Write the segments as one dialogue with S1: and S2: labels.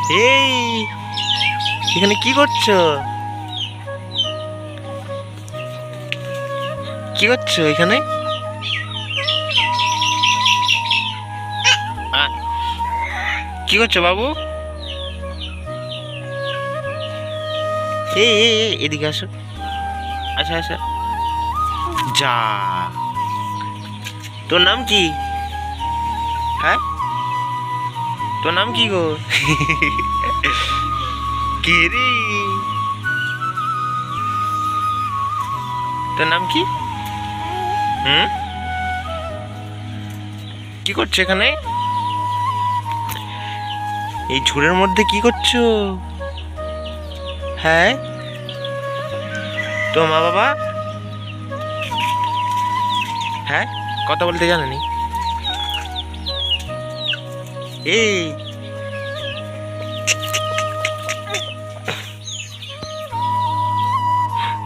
S1: এই, এখানে কি করছো? কি করছো এখানে? আ, কি করছো বাবু? এদিকে আসো। আচ্ছা আচ্ছা। যা, তোর নাম কি? হ্যাঁ, তোর নাম কি গো? কে রে? তোর নাম কি? হুম, কি করছো এখানে? এই ঝুড়ের মধ্যে কি করছো? হ্যাঁ, তো মা বাবা? হ্যাঁ, কথা বলতে জানেনি? এই,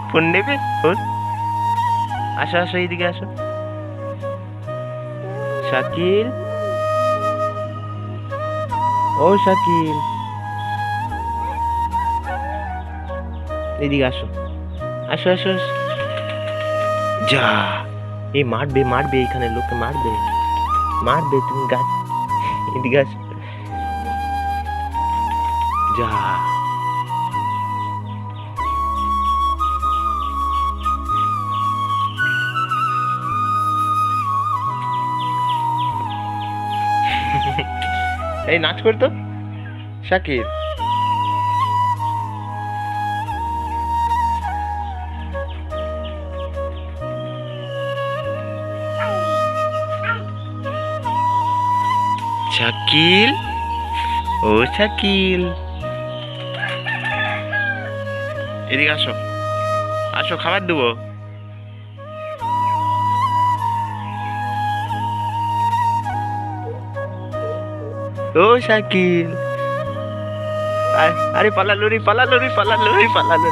S1: ফোন নেবে ফোন? আসো আসো, এইদিকে আসো। শাকিল, ও শাকিল, এদিকে আসো। আসো আসো আসো। যা, এই মারবে মারবে, এখানে লোককে মারবে। মারবে, তুমি গাছ, এদিকে আসো। যা, এই নাচ করতো শাকিল। শাকিল, ও শাকিল, এদিকে আসো। আসো, খাবার দেবো। ও শাকিল, আরে পালালো রে, পালালো রে, পালালো রে, পালালো।